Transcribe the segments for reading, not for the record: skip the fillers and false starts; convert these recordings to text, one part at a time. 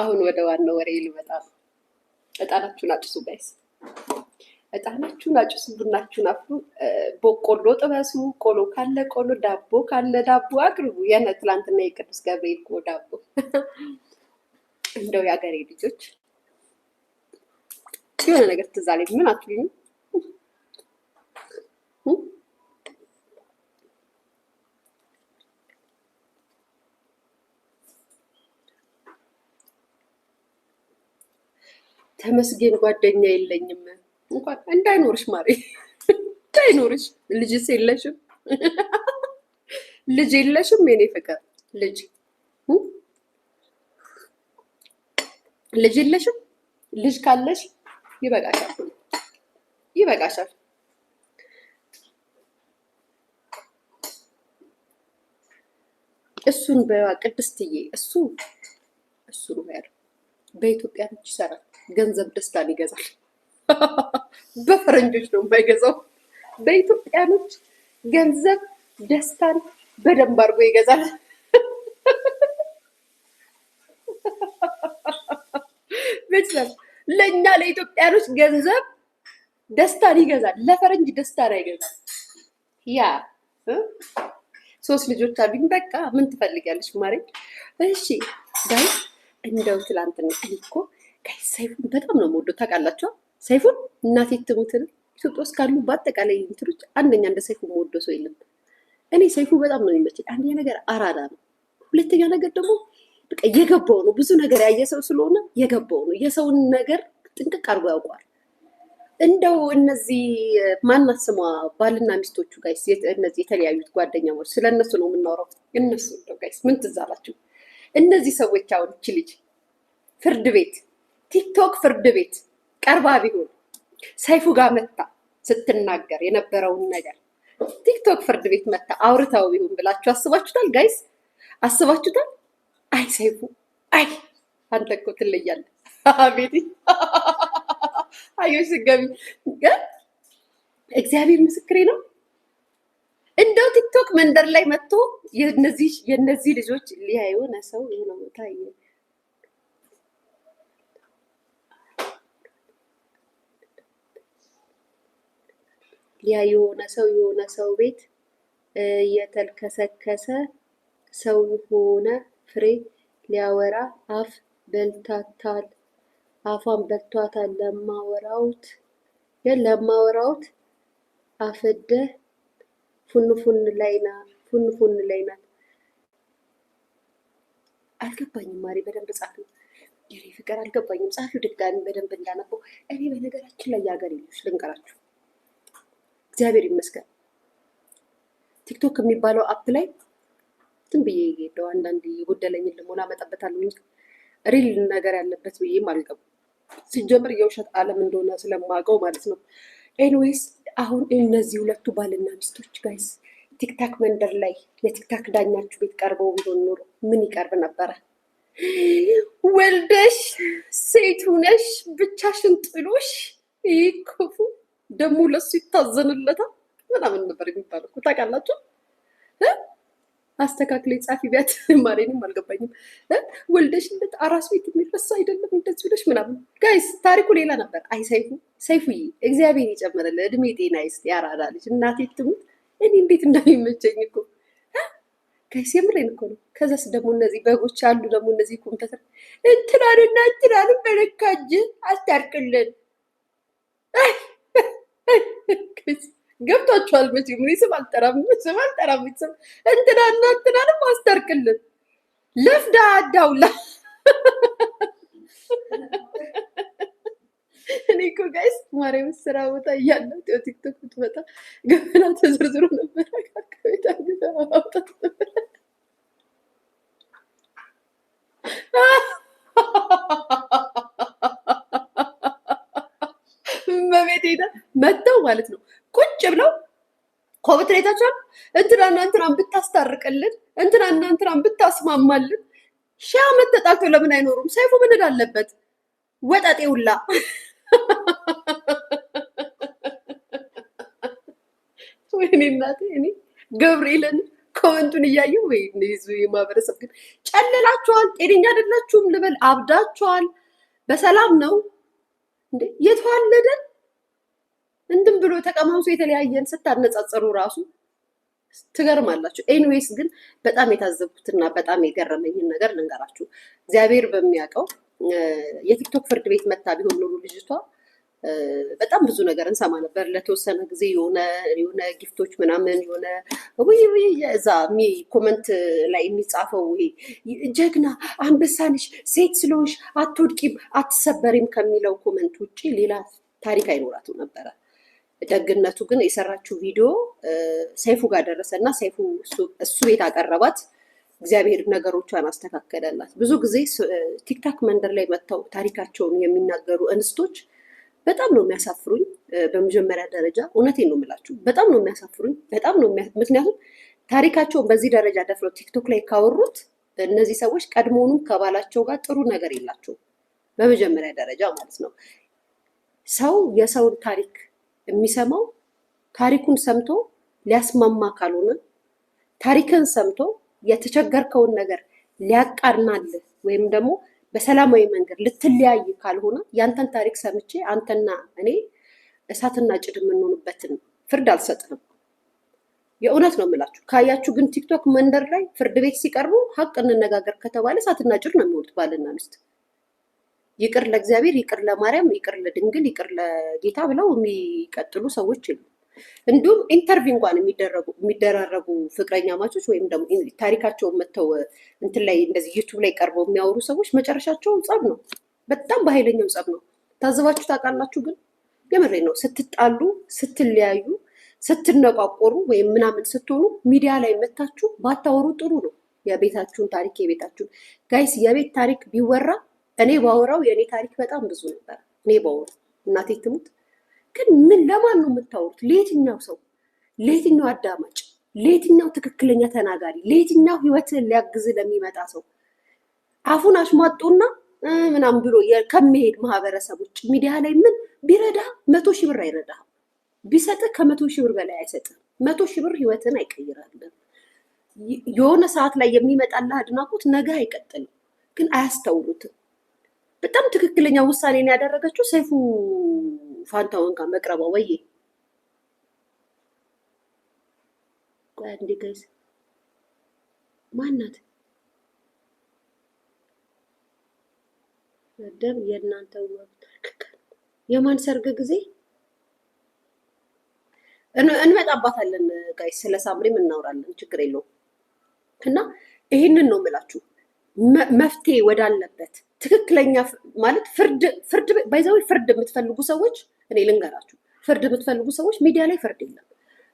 አሁን ወደ ዋናው ወሬ ልመጣ ነው። እጣናችሁን አጭሱ ጋይስ፣ እጣናችሁን አጭሱ፣ ቡናችሁን አፍሉ፣ በቆሎ ጥበሱ፣ ቆሎ ካለ ቆሎ፣ ዳቦ ካለ ዳቦ አቅርቡ። የነ ትላንትና የቅዱስ ገብርኤል እኮ ዳቦ እንደው የአገሬ ልጆች የሆነ ነገር ትዝ አለኝ። ምን አትሉኝ? ተመስገን ጓደኛ የለኝም። እንኳን እንዳይኖርሽ ማሬ፣ እንዳይኖርሽ። ልጅስ የለሽም? ልጅ የለሽም? የኔ ፍቅር ልጅ የለሽም? ልጅ ካለሽ ይበቃሻል፣ ይበቃሻል። እሱን በቅድስትዬ እሱ ነው ያለው። በኢትዮጵያ ልጅ ይሰራል። ገንዘብ ደስታን ይገዛል። በፈረንጆች ነው የማይገዛው። በኢትዮጵያኖች ገንዘብ ደስታን በደንብ አድርጎ ይገዛል። ቤተሰብ ለእኛ ለኢትዮጵያኖች ገንዘብ ደስታን ይገዛል። ለፈረንጅ ደስታን አይገዛም። ያ 3 ልጆች አሉኝ። በቃ ምን ትፈልጊያለሽ ማሬ? እሺ ጋይስ፣ እንደው ትላንትና እኔ እኮ ጋይስ ሰይፉን በጣም ነው የምወደው። ታውቃላችሁ ሰይፉን? እናቴ ትሙትን ኢትዮጵያ ውስጥ ካሉ በአጠቃላይ እንትኖች አንደኛ እንደ ሰይፉ የምወደው ሰው የለም። እኔ ሰይፉ በጣም ነው የሚመቸኝ። አንደኛ ነገር አራዳ ነው። ሁለተኛ ነገር ደግሞ በቃ የገባው ነው። ብዙ ነገር ያየ ሰው ስለሆነ የገባው ነው። የሰውን ነገር ጥንቅቅ አድርጎ ያውቀዋል። እንደው እነዚህ ማናት ስሟ ባልና ሚስቶቹ ጋይስ፣ እነዚህ የተለያዩት ጓደኛሞች ስለነሱ ነው የምናወራው። እነሱ እንደው ጋይስ ምን ትዝ አላችሁ? እነዚህ ሰዎች አሁን እቺ ልጅ ፍርድ ቤት ቲክቶክ ፍርድ ቤት ቀርባ ቢሆን ሰይፉ ጋር መታ ስትናገር የነበረውን ነገር ቲክቶክ ፍርድ ቤት መታ አውርታው ቢሆን ብላችሁ አስባችሁታል ጋይስ? አስባችሁታል? አይ ሰይፉ፣ አይ አንተ እኮ ትለያለህ። አቤት አዮሽ ስገቢ እግዚአብሔር ምስክሬ ነው። እንደው ቲክቶክ መንደር ላይ መጥቶ የነዚህ ልጆች የሆነ ሰው የሆነ ቦታ የሆነ ሰው ቤት የተልከሰከሰ ሰው ሆነ ፍሬ ሊያወራ አፍ በልታታል፣ አፏን በልቷታል። ለማወራውት አፈደ ፉንፉን ላይ ናት። አልገባኝም ማሪ፣ በደንብ ጻፊው። የኔ ፍቅር አልገባኝም። ጻፊው ድጋሚ በደንብ እንዳነበው። እኔ በነገራችን ላይ የሀገር ልጆች ልንገራችሁ፣ እግዚአብሔር ይመስገን ቲክቶክ የሚባለው አፕ ላይ ዝም ብዬ ሄደው አንዳንድ የጎደለኝን ልሞላ መጠበታለሁ እንጂ ሪል ነገር ያለበት ብዬም አልገባም። ሲጀምር የውሸት ዓለም እንደሆነ ስለማውቀው ማለት ነው። ኤኒዌይስ አሁን እነዚህ ሁለቱ ባልና ሚስቶች ጋይስ ቲክታክ መንደር ላይ የቲክታክ ዳኛችሁ ቤት ቀርበው ቢሆን ኖሮ ምን ይቀርብ ነበረ? ወልደሽ ሴት ሁነሽ ብቻሽን ጥሎሽ ይህ ክፉ ደግሞ ለሱ ይታዘንለታል ምናምን ነበር የሚባለው እኮ ታውቃላችሁ። አስተካክለ ጻፊ ቢያት ማሬንም አልገባኝም። ወልደሽለት አራስ ቤት የሚረሳ አይደለም እንደዚህ ብለሽ ምናምን ጋይስ፣ ታሪኩ ሌላ ነበር። አይ ሰይፉዬ እግዚአብሔር ይጨምርልህ፣ እድሜ ጤና ይስጥ። ያራዳ ልጅ እናቴ ትሙት። እኔ እንዴት እንደሚመቸኝ እኮ ጋይስ፣ የምሬን እኮ ነው። ከዛስ ደግሞ እነዚህ በጎች አሉ ደግሞ እነዚህ ኮምፒውተር እንትናን በለካጅ አስታርቅልን ገብቷችኋል መቼም። እኔ ስም አልጠራም ቤተሰብ። እንትናንም አስታርቅልን። ለፍዳ አዳውላ እኔ እኮ ጋይስ ማርያም ስራ ቦታ እያለሁ ቲክቶክ ብትመጣ ገበና ተዘርዝሮ ነበር። መቤት ሄዳ መጥተው ማለት ነው ቁጭ ብለው ኮምፒውተራቸው እንትናና እንትናን ብታስታርቅልን፣ እንትናና እንትናን ብታስማማልን 1000 ዓመት ተጣልቶ ለምን አይኖሩም? ሰይፉ ምን አለበት? ወጣጤ ሁላ ወይኔ እናቴ፣ እኔ ገብርኤልን ኮመንቱን እያየሁ ወይ እነሱ የማህበረሰብ ግን ጨልላችኋል፣ ጤነኛ አይደላችሁም ልበል፣ አብዳችኋል። በሰላም ነው እንዴ የተዋለደን እንትን ብሎ ተቀማምሶ የተለያየን ስታነጻጸሩ ራሱ ትገርማላችሁ። ኤኒዌይስ ግን በጣም የታዘብኩትና በጣም የገረመኝን ነገር ልንገራችሁ። እግዚአብሔር በሚያውቀው የቲክቶክ ፍርድ ቤት መታ ቢሆን ኖሮ ልጅቷ በጣም ብዙ ነገር እንሰማ ነበር። ለተወሰነ ጊዜ የሆነ ጊፍቶች ምናምን የሆነ እዛ ኮመንት ላይ የሚጻፈው ጀግና አንበሳንሽ ሴት ስለሆንሽ አትወድቂም አትሰበሪም ከሚለው ኮመንት ውጭ ሌላ ታሪክ አይኖራትም ነበረ። ደግነቱ ግን የሰራችው ቪዲዮ ሰይፉ ጋር ደረሰ እና ሰይፉ እሱ ቤት አቀረባት። እግዚአብሔር ነገሮቿን አስተካከለላት። ብዙ ጊዜ ቲክታክ መንደር ላይ መጥተው ታሪካቸውን የሚናገሩ እንስቶች በጣም ነው የሚያሳፍሩኝ። በመጀመሪያ ደረጃ እውነቴን ነው የምላችሁ፣ በጣም ነው የሚያሳፍሩኝ። ምክንያቱም ታሪካቸውን በዚህ ደረጃ ደፍረው ቲክቶክ ላይ ካወሩት እነዚህ ሰዎች ቀድሞውንም ከባላቸው ጋር ጥሩ ነገር የላቸውም። በመጀመሪያ ደረጃ ማለት ነው። ሰው የሰውን ታሪክ የሚሰማው ታሪኩን ሰምቶ ሊያስማማ ካልሆነ፣ ታሪክን ሰምቶ የተቸገርከውን ነገር ሊያቃናልህ ወይም ደግሞ በሰላማዊ መንገድ ልትለያይ ካልሆነ ያንተን ታሪክ ሰምቼ አንተና እኔ እሳትና ጭድ የምንሆንበትን ፍርድ አልሰጥንም። የእውነት ነው የምላችሁ። ካያችሁ ግን ቲክቶክ መንደር ላይ ፍርድ ቤት ሲቀርቡ ሀቅ እንነጋገር ከተባለ እሳትና ጭድ ነው የሚሆኑት ባልና ሚስት። ይቅር ለእግዚአብሔር፣ ይቅር ለማርያም፣ ይቅር ለድንግል፣ ይቅር ለጌታ ብለው የሚቀጥሉ ሰዎች የሉ። እንዲሁም ኢንተርቪው እንኳን የሚደራረጉ ፍቅረኛ ማቾች ወይም ደግሞ ታሪካቸውን መተው እንትን ላይ እንደዚህ ዩቱብ ላይ ቀርበው የሚያወሩ ሰዎች መጨረሻቸው ጸብ ነው። በጣም በኃይለኛው ጸብ ነው። ታዘባችሁ ታውቃላችሁ? ግን የምሬ ነው። ስትጣሉ፣ ስትለያዩ፣ ስትነቋቆሩ ወይም ምናምን ስትሆኑ ሚዲያ ላይ መታችሁ ባታወሩ ጥሩ ነው። የቤታችሁን ታሪክ የቤታችሁን ጋይስ የቤት ታሪክ ቢወራ እኔ ባወራው የእኔ ታሪክ በጣም ብዙ ነበር። እኔ ባወራው እናቴ ትሙት። ግን ምን ለማን ነው የምታወሩት? ለየትኛው ሰው? ለየትኛው አዳማጭ? ለየትኛው ትክክለኛ ተናጋሪ? ለየትኛው ህይወትን ሊያግዝ ለሚመጣ ሰው? አፉን አሽሟጦና ምናምን ብሎ ከሚሄድ ማህበረሰብ ውጭ ሚዲያ ላይ ምን ቢረዳ 100 ሺህ ብር አይረዳህም። ቢሰጥህ ከ100 ሺህ ብር በላይ አይሰጥህም። 100 ሺህ ብር ህይወትን አይቀይራልም። የሆነ ሰዓት ላይ የሚመጣልህ አድናቆት ነገ አይቀጥልም። ግን አያስተውሉትም። በጣም ትክክለኛ ውሳኔን ያደረገችው ሰይፉ ፋንታውን ጋር መቅረቧ። ወይ አንዴ ጋይስ ማናት ደም የእናንተ ወቅት የማን ሰርግ ጊዜ እንመጣባታለን ጋይስ። ስለ ሳምሪም እናወራለን፣ ችግር የለውም። እና ይህንን ነው የምላችሁ መፍትሄ ወዳለበት ትክክለኛ ማለት ፍርድ ባይዘው ፍርድ የምትፈልጉ ሰዎች እኔ ልንገራችሁ፣ ፍርድ የምትፈልጉ ሰዎች ሚዲያ ላይ ፍርድ የለም።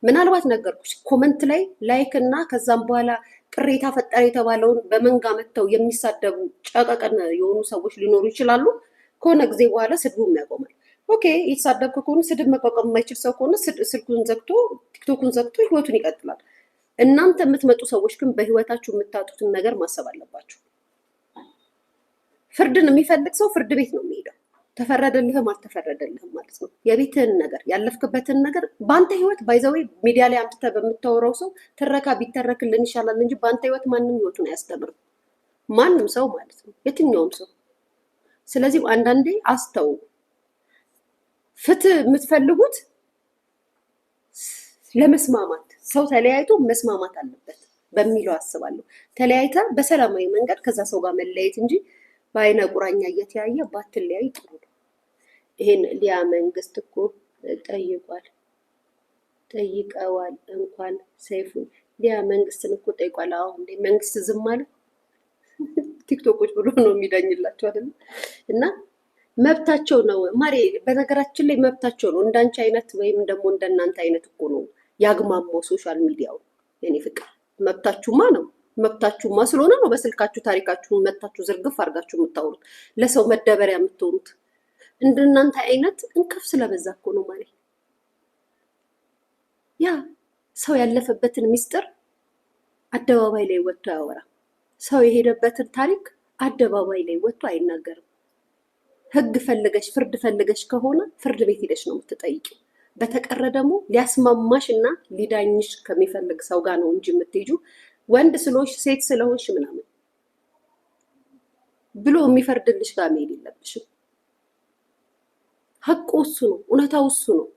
ምናልባት ነገርኩሽ ኮመንት ላይ ላይክ እና ከዛም በኋላ ቅሬታ ፈጠረ የተባለውን በመንጋ መጥተው የሚሳደቡ ጨቀቀን የሆኑ ሰዎች ሊኖሩ ይችላሉ። ከሆነ ጊዜ በኋላ ስድቡም ያቆማል። ኦኬ፣ የተሳደብክ ከሆነ ስድብ መቋቋም የማይችል ሰው ከሆነ ስልኩን ዘግቶ ቲክቶኩን ዘግቶ ህይወቱን ይቀጥላል። እናንተ የምትመጡ ሰዎች ግን በህይወታችሁ የምታጡትን ነገር ማሰብ አለባችሁ። ፍርድን የሚፈልግ ሰው ፍርድ ቤት ነው የሚሄደው። ተፈረደልህም አልተፈረደልህም ማለት ነው። የቤትህን ነገር ያለፍክበትን ነገር በአንተ ህይወት ባይዘዌ ሚዲያ ላይ አምጥተህ በምታወራው ሰው ትረካ ቢተረክልን ይሻላል እንጂ በአንተ ህይወት ማንም ህይወቱን አያስተምርም። ማንም ሰው ማለት ነው፣ የትኛውም ሰው። ስለዚህ አንዳንዴ አስተው ፍትህ የምትፈልጉት ለመስማማት ሰው ተለያይቶ መስማማት አለበት በሚለው አስባለሁ። ተለያይተ በሰላማዊ መንገድ ከዛ ሰው ጋር መለያየት እንጂ በአይነ ቁራኛ እየተያየ ባትለያይ ጥሩ ነው። ይሄን ሊያ መንግስት እኮ ጠይቀዋል። እንኳን ሰይፉ ሊያ መንግስትን እኮ ጠይቋል። አሁን እንደ መንግስት ዝም አለ። ቲክቶኮች ብሎ ነው የሚዳኝላቸው አይደል? እና መብታቸው ነው ማሬ። በነገራችን ላይ መብታቸው ነው። እንዳንቺ አይነት ወይም ደግሞ እንደናንተ አይነት እኮ ነው ያግማማው ሶሻል ሚዲያው። የኔ ፍቅር መብታችሁማ ነው። መብታችሁማ ስለሆነ ነው በስልካችሁ ታሪካችሁን መታችሁ ዝርግፍ አድርጋችሁ የምታወሩት፣ ለሰው መደበሪያ የምትሆኑት። እንደናንተ አይነት እንከፍ ስለበዛ እኮ ነው ማለት። ያ ሰው ያለፈበትን ሚስጥር አደባባይ ላይ ወጥቶ አያወራም። ሰው የሄደበትን ታሪክ አደባባይ ላይ ወጥቶ አይናገርም። ህግ ፈልገሽ ፍርድ ፈልገሽ ከሆነ ፍርድ ቤት ሄደሽ ነው የምትጠይቂው። በተቀረ ደግሞ ሊያስማማሽ እና ሊዳኝሽ ከሚፈልግ ሰው ጋር ነው እንጂ የምትሄጁ ወንድ ስለሆንሽ ሴት ስለሆንሽ ምናምን ብሎ የሚፈርድልሽ ጋር መሄድ የለብሽም። ሀቁ እሱ ነው፣ እውነታው እሱ ነው።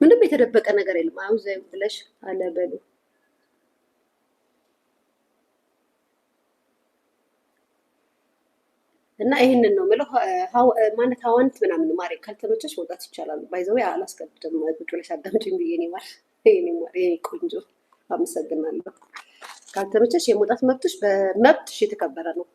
ምንም የተደበቀ ነገር የለም። አውዘ ብለሽ አለበሉ እና ይሄንን ነው የምለው። ማለት ሀዋንት ምናምን ማሬ ካልተመቸሽ መውጣት ይቻላል። ባይዘው አላስገድድም። ቁጭ ብለሽ አዳምጪኝ ብዬ ነው ማለት የኔ ቆንጆ አመሰግናለሁ። ካልተመቸሽ የመውጣት መብትሽ በመብትሽ የተከበረ ነው።